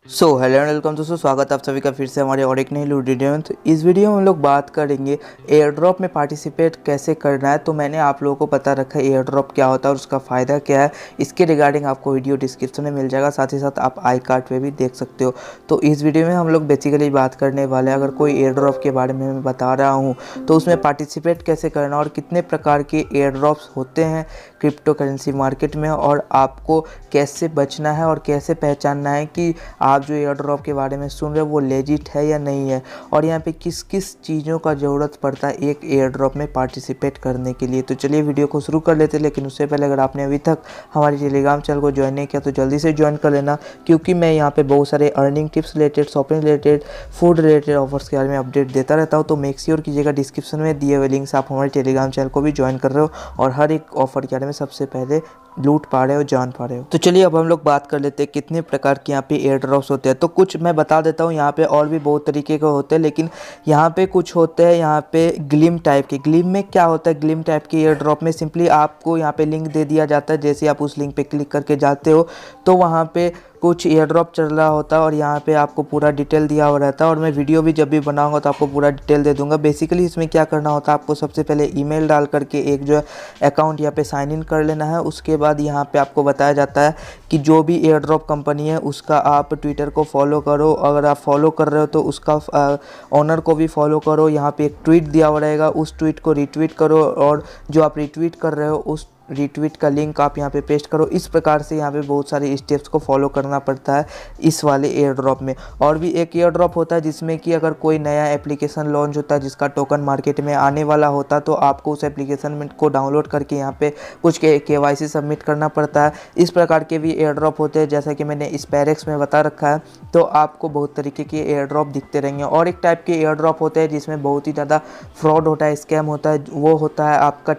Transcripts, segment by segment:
Hello and welcome दोस्तों, स्वागत है आप सभी का फिर से हमारे और एक नई वीडियो में। तो इस वीडियो में हम लोग बात करेंगे एयर ड्रॉप में पार्टिसिपेट कैसे करना है। तो मैंने आप लोगों को बता रखा है एयर ड्रॉप क्या होता है और उसका फ़ायदा क्या है। इसके रिगार्डिंग आपको वीडियो डिस्क्रिप्शन में मिल जाएगा, साथ ही साथ आप आई कार्ड पे भी देख सकते हो। तो इस वीडियो में हम लोग बेसिकली बात करने वाले हैं, अगर कोई एयर ड्रॉप के बारे में मैं बता रहा हूँ तो उसमें पार्टिसिपेट कैसे करना और कितने प्रकार के एयर ड्रॉप्स होते हैं क्रिप्टो करेंसी मार्केट में, और आपको कैसे बचना है और कैसे पहचानना है कि आप जो एयर ड्रॉप के बारे में सुन रहे हो वो लेजिट है या नहीं है, और यहाँ पे किस किस चीज़ों का ज़रूरत पड़ता है एक एयर ड्रॉप में पार्टिसिपेट करने के लिए। तो चलिए वीडियो को शुरू कर लेते हैं, लेकिन उससे पहले अगर आपने अभी तक हमारे टेलीग्राम चैनल को ज्वाइन नहीं किया तो जल्दी से ज्वाइन कर लेना, क्योंकि मैं यहाँ पे बहुत सारे earning tips related, shopping related, food related offers के बारे में अपडेट देता रहता हूँ। तो मेक श्योर कीजिएगा डिस्क्रिप्शन में दिए हुए लिंक से आप हमारे टेलीग्राम चैनल को भी ज्वाइन कर रहे हो और हर एक ऑफर के बारे में सबसे पहले लूट पा रहे हो, जान पा रहे हो। तो चलिए अब हम लोग बात कर लेते हैं कितने प्रकार के यहाँ पे एयर ड्रॉप्स होते हैं। तो कुछ मैं बता देता हूँ, यहाँ पे और भी बहुत तरीके के होते हैं, लेकिन यहाँ पे कुछ होते हैं यहाँ पे ग्लिम टाइप के। ग्लिम में क्या होता है, ग्लिम टाइप के एयर ड्रॉप में सिंपली आपको यहाँ पे लिंक दे दिया जाता है, जैसे आप उस लिंक पे क्लिक करके जाते हो तो वहाँ पे कुछ एयर ड्रॉप चल रहा होता है और यहाँ पे आपको पूरा डिटेल दिया हुआ रहता है, और मैं वीडियो भी जब भी बनाऊंगा तो आपको पूरा डिटेल दे दूंगा। बेसिकली इसमें क्या करना होता है, आपको सबसे पहले ईमेल डाल करके एक जो अकाउंट यहाँ पे साइन इन कर लेना है। उसके बाद यहाँ पे आपको बताया जाता है कि जो भी एयर ड्रॉप कंपनी है उसका आप ट्विटर को फॉलो करो, अगर आप फॉलो कर रहे हो तो उसका ऑनर को भी फॉलो करो। यहाँ पे एक ट्वीट दिया हुआ रहेगा, उस ट्वीट को रिट्वीट करो, और जो आप रिट्वीट कर रहे हो उस रिट्वीट का लिंक आप यहाँ पे पेस्ट करो। इस प्रकार से यहाँ पे बहुत सारे स्टेप्स को फॉलो करना पड़ता है इस वाले एयर ड्रॉप में। और भी एक एयर ड्रॉप होता है जिसमें कि अगर कोई नया एप्लीकेशन लॉन्च होता है जिसका टोकन मार्केट में आने वाला होता है, तो आपको उस एप्लीकेशन को डाउनलोड करके यहाँ पे कुछ KYC सबमिट करना पड़ता है। इस प्रकार के भी एयर ड्रॉप होते हैं, जैसा कि मैंने स्पैरेक्स में बता रखा है। तो आपको बहुत तरीके के एयर ड्रॉप दिखते रहेंगे। और एक टाइप के एयर ड्रॉप होते हैं जिसमें बहुत ही ज़्यादा फ्रॉड होता है, स्कैम होता है, वो होता है आपका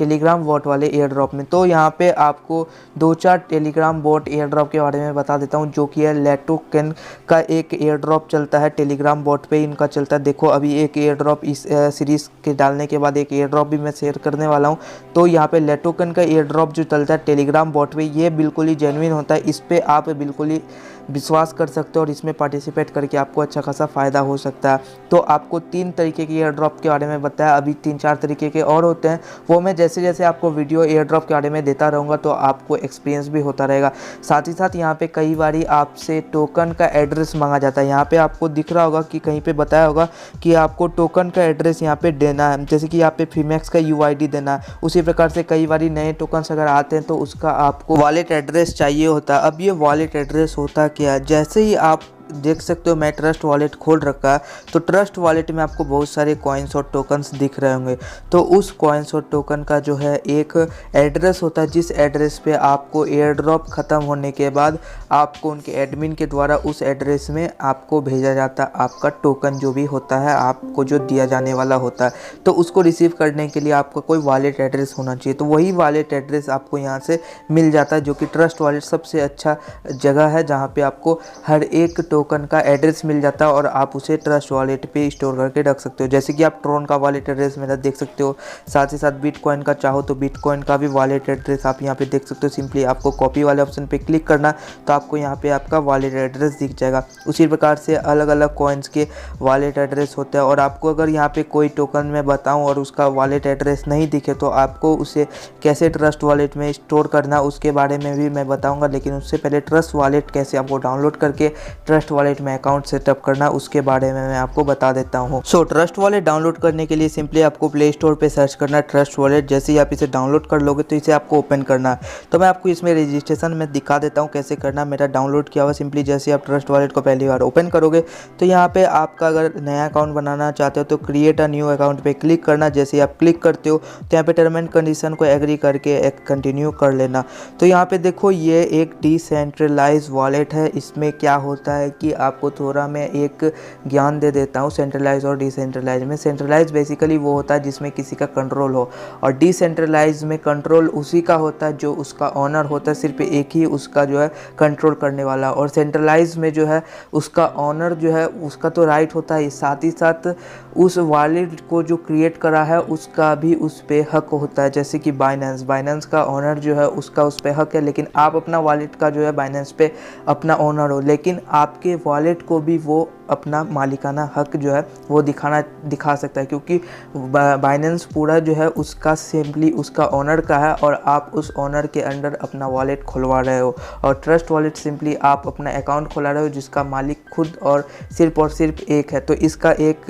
टेलीग्राम बॉट वाले एयर ड्रॉप में। तो यहाँ पे आपको 2-4 टेलीग्राम बॉट एयर ड्रॉप के बारे में बता देता हूँ, जो कि है लेटोकेन का एक एयर ड्रॉप चलता है, टेलीग्राम बॉट पे इनका चलता है। देखो अभी एक एयर ड्रॉप इस सीरीज़ के डालने के बाद एक एयर ड्रॉप भी मैं शेयर करने वाला हूँ। तो यहाँ पे लेटोकेन का एयर ड्रॉप जो चलता है टेलीग्राम बॉट पे, ये बिल्कुल ही जेन्युइन होता है। इस पर आप बिल्कुल ही विश्वास कर सकते हो और इसमें पार्टिसिपेट करके आपको अच्छा खासा फ़ायदा हो सकता है। तो आपको 3 तरीके के एयर ड्रॉप के बारे में बताया, अभी 3-4 तरीके के और होते हैं, वो मैं जैसे जैसे आपको वीडियो एयर ड्रॉप के बारे में देता रहूँगा तो आपको एक्सपीरियंस भी होता रहेगा। साथ ही साथ यहाँ पे कई बारी आपसे टोकन का एड्रेस मांगा जाता है। यहाँ पे आपको दिख रहा होगा कि कहीं पे बताया होगा कि आपको टोकन का एड्रेस यहाँ पे देना है, जैसे कि यहाँ पे फीमेक्स का UID देना है। उसी प्रकार से कई बारी नए टोकन्स अगर आते हैं तो उसका आपको वॉलेट एड्रेस चाहिए होता है। अब ये वॉलेट एड्रेस होता क्या है, जैसे ही आप देख सकते हो मैं ट्रस्ट वॉलेट खोल रखा है, तो ट्रस्ट वॉलेट में आपको बहुत सारे कॉइन्स और टोकन्स दिख रहे होंगे। तो उस कॉइन्स और टोकन का जो है एक एड्रेस होता है, जिस एड्रेस पे आपको एयर ड्रॉप ख़त्म होने के बाद आपको उनके एडमिन के द्वारा उस एड्रेस में आपको भेजा जाता है आपका टोकन जो भी होता है, आपको जो दिया जाने वाला होता है। तो उसको रिसीव करने के लिए आपका कोई वॉलेट एड्रेस होना चाहिए। तो वही वॉलेट एड्रेस आपको यहाँ से मिल जाता है, जो कि ट्रस्ट वॉलेट सबसे अच्छा जगह है जहाँ पर आपको हर एक टोकन का एड्रेस मिल जाता है और आप उसे ट्रस्ट वॉलेट पे स्टोर करके रख सकते हो। जैसे कि आप ट्रोन का वॉलेट एड्रेस मेरा देख सकते हो, साथ ही साथ बिटकॉइन का चाहो तो बिटकॉइन का भी वॉलेट एड्रेस आप यहाँ पे देख सकते हो। सिंपली आपको कॉपी वाले ऑप्शन पे क्लिक करना तो आपको यहाँ पे आपका वॉलेट एड्रेस दिख जाएगा। उसी प्रकार से अलग अलग कॉइन्स के वॉलेट एड्रेस होते हैं, और आपको अगर यहाँ पे कोई टोकन मैं बताऊँ और उसका वॉलेट एड्रेस नहीं दिखे तो आपको उसे कैसे ट्रस्ट वॉलेट में स्टोर करना उसके बारे में भी मैं बताऊँगा। लेकिन उससे पहले ट्रस्ट वॉलेट कैसे आपको डाउनलोड करके ट्रस्ट वॉलेट में अकाउंट सेटअप करना उसके बारे में मैं आपको बता देता हूँ। ट्रस्ट वॉलेट डाउनलोड करने के लिए सिंपली आपको प्ले स्टोर पे सर्च करना है ट्रस्ट वॉलेट। जैसे ही आप इसे डाउनलोड कर लोगे तो इसे आपको ओपन करना है। तो मैं आपको इसमें रजिस्ट्रेशन में दिखा देता हूँ कैसे करना। मेरा डाउनलोड किया हुआ, सिंपली जैसे आप ट्रस्ट वॉलेट को पहली बार ओपन करोगे तो यहाँ पे आपका अगर नया अकाउंट बनाना चाहते हो तो क्रिएट अ न्यू अकाउंट पे क्लिक करना। जैसे ही आप क्लिक करते हो तो यहाँ पे टर्म एंड कंडीशन को एग्री करके एक कंटिन्यू कर लेना। तो यहाँ पे देखो ये एक डिसेंट्रलाइज वॉलेट है। इसमें क्या होता है कि आपको थोड़ा मैं एक ज्ञान दे देता हूँ सेंट्रलाइज और डिसेंट्रलाइज में। सेंट्रलाइज बेसिकली वो होता है जिसमें किसी का कंट्रोल हो, और डिसेंट्रलाइज में कंट्रोल उसी का होता है जो उसका ऑनर होता है, सिर्फ एक ही उसका जो है कंट्रोल करने वाला। और सेंट्रलाइज में जो है उसका ऑनर जो है उसका तो राइट होता है, साथ ही साथ उस वॉलेट को जो क्रिएट करा है उसका भी उस पर हक होता है। जैसे कि बाइनेंस का ऑनर जो है उसका उस पर हक है, लेकिन आप अपना वॉलेट का जो है बाइनेंस पे अपना ऑनर हो, लेकिन आपके वॉलेट को भी वो अपना मालिकाना हक जो है वो दिखा सकता है, क्योंकि बाइनेंस पूरा जो है उसका सिंपली उसका ऑनर का है और आप उस ऑनर के अंडर अपना वॉलेट खुलवा रहे हो। और ट्रस्ट वॉलेट सिंपली आप अपना अकाउंट खुला रहे हो जिसका मालिक खुद और सिर्फ एक है। तो इसका एक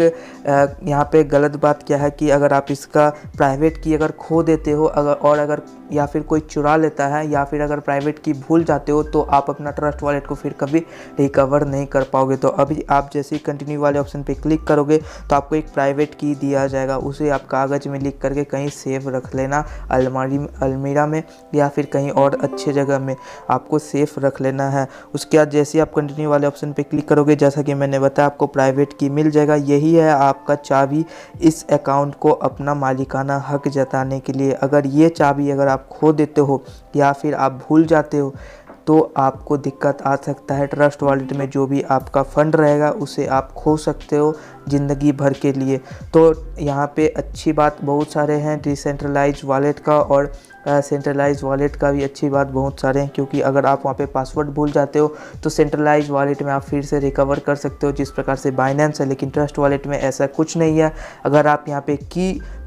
यहाँ पे गलत बात क्या है कि अगर आप इसका प्राइवेट की अगर खो देते हो अगर या फिर कोई चुरा लेता है या फिर अगर प्राइवेट की भूल जाते हो तो आप अपना ट्रस्ट वॉलेट को फिर कभी रिकवर नहीं कर पाओगे। तो अभी आप जैसे ही कंटिन्यू वाले ऑप्शन पे क्लिक करोगे तो आपको एक प्राइवेट की दिया जाएगा, उसे आप कागज़ में लिख करके कहीं सेव रख लेना, अलमीरा में या फिर कहीं और अच्छे जगह में आपको सेफ रख लेना है। उसके बाद जैसे ही आप कंटिन्यू वाले ऑप्शन पे क्लिक करोगे, जैसा कि मैंने बताया, आपको प्राइवेट की मिल जाएगा। यही है आपका चाबी इस अकाउंट को अपना मालिकाना हक जताने के लिए। अगर ये चाबी अगर आप खो देते हो या फिर आप भूल जाते हो तो आपको दिक्कत आ सकता है। ट्रस्ट वॉलेट में जो भी आपका फ़ंड रहेगा उसे आप खो सकते हो ज़िंदगी भर के लिए। तो यहाँ पे अच्छी बात बहुत सारे हैं डिसेंट्रलाइज वॉलेट का, और सेंट्रलाइज वॉलेट का भी अच्छी बात बहुत सारे हैं, क्योंकि अगर आप वहाँ पे पासवर्ड भूल जाते हो तो सेंट्रलाइज वॉलेट में आप फिर से रिकवर कर सकते हो जिस प्रकार से बाइनेंस है, लेकिन ट्रस्ट वॉलेट में ऐसा कुछ नहीं है। अगर आप यहाँ पे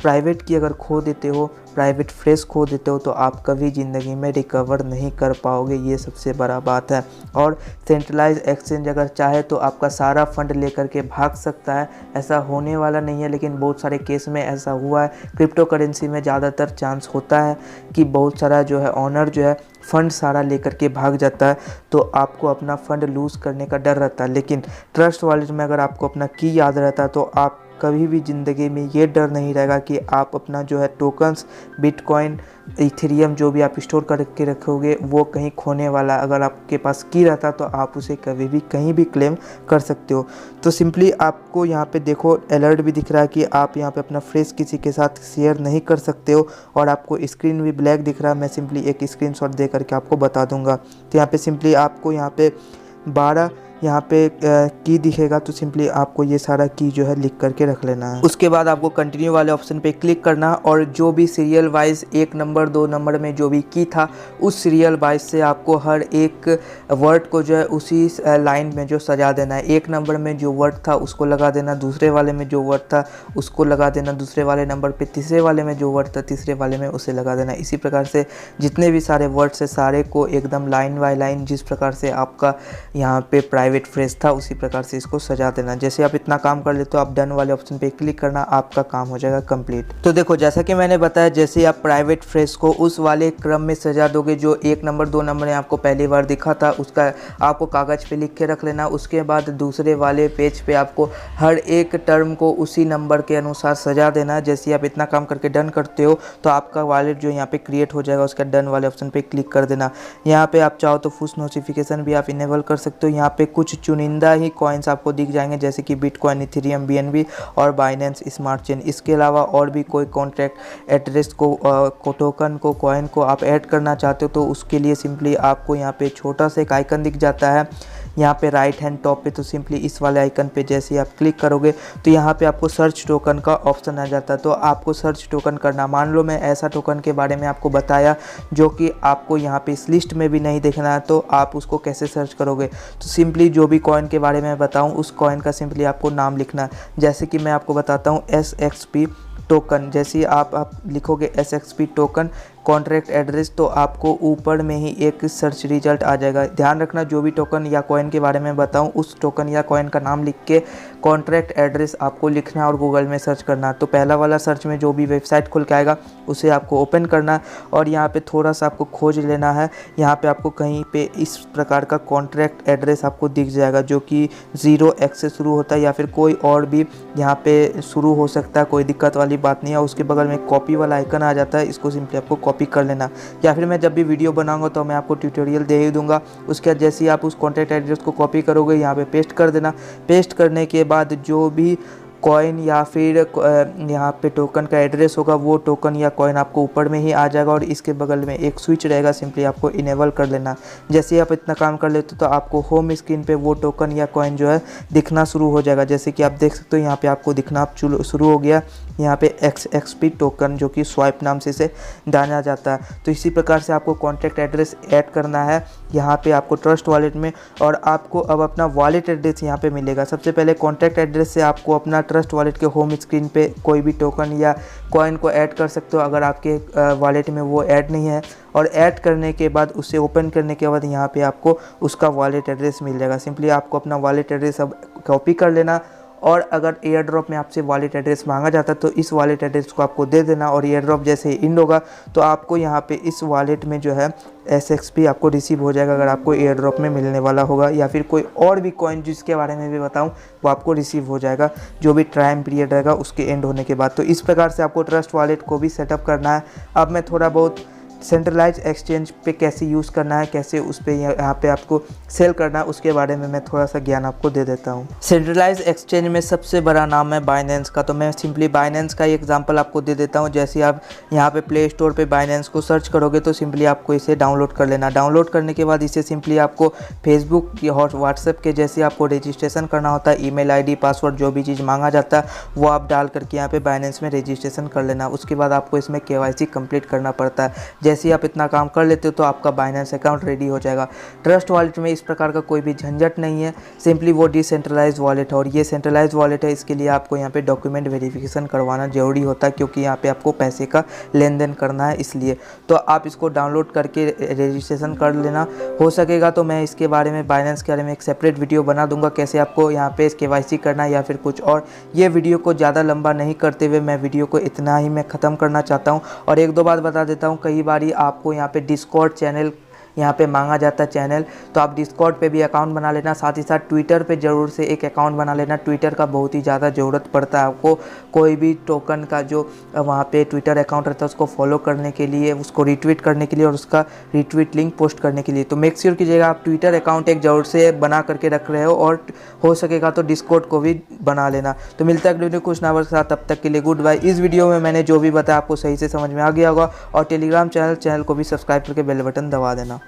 प्राइवेट की अगर खो देते हो, प्राइवेट फ्रेश खो देते हो, तो आप कभी ज़िंदगी में रिकवर नहीं कर पाओगे, ये सबसे बड़ा बात है। और सेंट्रलाइज एक्सचेंज अगर चाहे तो आपका सारा फंड लेकर के भाग सकता है, ऐसा होने वाला नहीं है, लेकिन बहुत सारे केस में ऐसा हुआ है। क्रिप्टो करेंसी में ज़्यादातर चांस होता है कि बहुत सारा जो है ऑनर जो है फ़ंड सारा लेकर के भाग जाता है, तो आपको अपना फ़ंड लूज़ करने का डर रहता है। लेकिन ट्रस्ट वॉलेट में अगर आपको अपना की याद रहता है तो आप कभी भी ज़िंदगी में ये डर नहीं रहेगा कि आप अपना जो है टोकन्स, बिटकॉइन, इथेरियम जो भी आप स्टोर करके रखोगे वो कहीं खोने वाला। अगर आपके पास की रहता तो आप उसे कभी भी कहीं भी क्लेम कर सकते हो। तो सिंपली आपको यहाँ पे देखो अलर्ट भी दिख रहा है कि आप यहाँ पे अपना फ्रेश किसी के साथ शेयर नहीं कर सकते हो, और आपको स्क्रीन भी ब्लैक दिख रहा है। मैं सिंपली एक स्क्रीनशॉट दे करके आपको बता दूंगा। तो यहाँ पे सिंपली आपको यहाँ पे 12 यहाँ पे की दिखेगा, तो सिंपली आपको ये सारा की जो है लिख करके रख लेना है। उसके बाद आपको कंटिन्यू वाले ऑप्शन पे क्लिक करना है, और जो भी सीरियल वाइज 1 नंबर 2 नंबर में जो भी की था उस सीरियल वाइज से आपको हर एक वर्ड को जो है उसी लाइन में जो सजा देना है। 1 नंबर में जो वर्ड था उसको लगा देना, दूसरे वाले में जो वर्ड था उसको लगा देना, दूसरे वाले नंबर पे तीसरे वाले में जो वर्ड था तीसरे वाले में उसे लगा देना। इसी प्रकार से जितने भी सारे वर्ड्स है सारे को एकदम लाइन बाय लाइन जिस प्रकार से आपका यहाँ पे प्राइवेट फ्रेश था उसी प्रकार से इसको सजा देना। जैसे आप इतना काम कर लेते हो, आप डन वाले ऑप्शन पे क्लिक करना, आपका काम हो जाएगा कंप्लीट। तो देखो जैसा कि मैंने बताया, जैसे आप प्राइवेट फ्रेश को उस वाले क्रम में सजा दोगे जो 1 नंबर 2 नंबर में आपको पहली बार दिखा था, उसका आपको कागज़ पे लिख के रख लेना। उसके बाद दूसरे वाले पेज पे आपको हर एक टर्म को उसी नंबर के अनुसार सजा देना। जैसे आप इतना काम करके डन करते हो तो आपका वॉलेट जो यहाँ पे क्रिएट हो जाएगा, उसका डन वाले ऑप्शन पे क्लिक कर देना। यहाँ पे आप चाहो तो पुश नोटिफिकेशन भी आप इनेबल कर सकते हो। यहाँ पे कुछ चुनिंदा ही कॉइन्स आपको दिख जाएंगे, जैसे कि बिटकॉइन, इथेरियम, BNB और बाइनेंस स्मार्ट चेन। इसके अलावा और भी कोई कॉन्ट्रैक्ट एड्रेस को टोकन को कॉइन को आप ऐड करना चाहते हो तो उसके लिए सिंपली आपको यहाँ पे छोटा सा एक आइकन दिख जाता है यहाँ पे राइट हैंड टॉप पे। तो सिंपली इस वाले आइकन पे जैसे ही आप क्लिक करोगे तो यहाँ पे आपको सर्च टोकन का ऑप्शन आ जाता है। तो आपको सर्च टोकन करना, मान लो मैं ऐसा टोकन के बारे में आपको बताया जो कि आपको यहाँ पे इस लिस्ट में भी नहीं देखना है, तो आप उसको कैसे सर्च करोगे? तो सिंपली जो भी कॉइन के बारे में बताऊँ उस कॉइन का सिंपली आपको नाम लिखना है। जैसे कि मैं आपको बताता हूँ SXP टोकन। जैसे ही आप लिखोगे SXP टोकन कॉन्ट्रैक्ट एड्रेस, तो आपको ऊपर में ही एक सर्च रिजल्ट आ जाएगा। ध्यान रखना, जो भी टोकन या कॉइन के बारे में बताऊं उस टोकन या कॉइन का नाम लिख के कॉन्ट्रैक्ट एड्रेस आपको लिखना है और गूगल में सर्च करना। तो पहला वाला सर्च में जो भी वेबसाइट खुल के आएगा उसे आपको ओपन करना और यहाँ पे थोड़ा सा आपको खोज लेना है। यहाँ पे आपको कहीं पे इस प्रकार का कॉन्ट्रैक्ट एड्रेस आपको दिख जाएगा जो कि 0x से शुरू होता है या फिर कोई और भी यहाँ पे शुरू हो सकता है, कोई दिक्कत वाली बात नहीं है। उसके बगल में कॉपी वाला आइकन आ जाता है, इसको सिंपली आपको कॉपी कर लेना, या फिर मैं जब भी वीडियो बनाऊंगा तो मैं आपको ट्यूटोरियल दे ही दूंगा। उसके बाद जैसे ही आप उस कॉन्टैक्ट एड्रेस को कॉपी करोगे यहाँ पे पेस्ट कर देना। पेस्ट करने के बाद जो भी कॉइन या फिर यहाँ पे टोकन का एड्रेस होगा वो टोकन या कॉइन आपको ऊपर में ही आ जाएगा, और इसके बगल में एक स्विच रहेगा, सिंपली आपको इनेबल कर लेना। जैसे ही आप इतना काम कर लेते हो तो आपको होम स्क्रीन पे वो टोकन या कॉइन जो है दिखना शुरू हो जाएगा। जैसे कि आप देख सकते हो यहाँ पे आपको दिखना शुरू हो गया, यहाँ पे XXP टोकन जो कि स्वाइप नाम से इसे जाना जाता है। तो इसी प्रकार से आपको कॉन्टैक्ट एड्रेस ऐड करना है यहाँ पे आपको ट्रस्ट वॉलेट में, और आपको अब अपना वॉलेट एड्रेस यहाँ पे मिलेगा। सबसे पहले कॉन्टैक्ट एड्रेस से आपको अपना ट्रस्ट वॉलेट के होम स्क्रीन पे कोई भी टोकन या कॉइन को ऐड कर सकते हो अगर आपके वॉलेट में वो ऐड नहीं है। और ऐड करने के बाद उसे ओपन करने के बाद यहाँ पे आपको उसका वॉलेट एड्रेस मिल जाएगा। सिंपली आपको अपना वॉलेट एड्रेस अब कॉपी कर लेना, और अगर एयर ड्रॉप में आपसे वॉलेट एड्रेस मांगा जाता है तो इस वॉलेट एड्रेस को आपको दे देना, और एयर ड्रॉप जैसे ही इंड होगा तो आपको यहाँ पे इस वॉलेट में जो है SXP आपको रिसीव हो जाएगा अगर आपको एयर ड्रॉप में मिलने वाला होगा, या फिर कोई और भी कॉइन जिसके बारे में भी बताऊं वो आपको रिसीव हो जाएगा जो भी टाइम पीरियड रहेगा उसके एंड होने के बाद। तो इस प्रकार से आपको ट्रस्ट वॉलेट को भी सेटअप करना है। अब मैं थोड़ा बहुत सेंट्रलाइज एक्सचेंज पे कैसे यूज़ करना है, कैसे उस पर यहाँ पे आपको सेल करना है, उसके बारे में मैं थोड़ा सा ज्ञान आपको दे देता हूँ। सेंट्रलाइज एक्सचेंज में सबसे बड़ा नाम है बाइनेंस का। तो मैं सिंपली बाइनेंस का ही एग्जांपल आपको दे देता हूँ। जैसे आप यहाँ पे प्ले स्टोर पे बाइनेंस को सर्च करोगे तो सिंपली आपको इसे डाउनलोड कर लेना। डाउनलोड करने के बाद इसे सिंपली आपको फेसबुक और व्हाट्सएप के जैसे आपको रजिस्ट्रेशन करना होता है, ईमेल ID पासवर्ड जो भी चीज़ मांगा जाता है वो आप डाल करके यहाँ पे बाइनेंस में रजिस्ट्रेशन कर लेना। उसके बाद आपको इसमें KYC कंप्लीट करना पड़ता है। जैसे ही आप इतना काम कर लेते हो तो आपका बाइनेंस अकाउंट रेडी हो जाएगा। ट्रस्ट वॉलेट में इस प्रकार का कोई भी झंझट नहीं है, सिंपली वो डिसेंट्रलाइज वॉलेट है, और ये सेंट्रलाइज वॉलेट है। इसके लिए आपको यहाँ पे डॉक्यूमेंट वेरिफिकेशन करवाना जरूरी होता है, क्योंकि यहाँ पे आपको पैसे का लेन देन करना है इसलिए। तो आप इसको डाउनलोड करके रजिस्ट्रेशन कर लेना। हो सकेगा तो मैं इसके बारे में बाइनेंस के बारे में एक सेपरेट वीडियो बना दूंगा, कैसे आपको यहाँ पे KYC करना है या फिर कुछ और। ये वीडियो को ज़्यादा लंबा नहीं करते हुए मैं वीडियो को इतना ही मैं ख़त्म करना चाहता हूँ। और एक दो बात बता देता हूँ, कई बार आपको यहाँ पे डिस्कॉर्ड चैनल यहाँ पे मांगा जाता है चैनल, तो आप डिस्कॉर्ड पे भी अकाउंट बना लेना। साथ ही साथ ट्विटर पे ज़रूर से एक अकाउंट बना लेना। ट्विटर का बहुत ही ज़्यादा ज़रूरत पड़ता है आपको, कोई भी टोकन का जो वहाँ पे ट्विटर अकाउंट रहता है उसको फॉलो करने के लिए, उसको रिट्वीट करने के लिए और उसका रिट्वीट लिंक पोस्ट करने के लिए। तो मेक श्योर कीजिएगा आप ट्विटर अकाउंट एक ज़रूर से बना करके रख रहे हो, और हो सकेगा तो डिस्कॉर्ड को भी बना लेना। तो मिलता है वीडियो कुछ नावर के साथ, तब तक के लिए गुड बाय। इस वीडियो में मैंने जो भी बताया आपको सही से समझ में आ गया होगा, और टेलीग्राम चैनल को भी सब्सक्राइब करके बेल बटन दबा देना।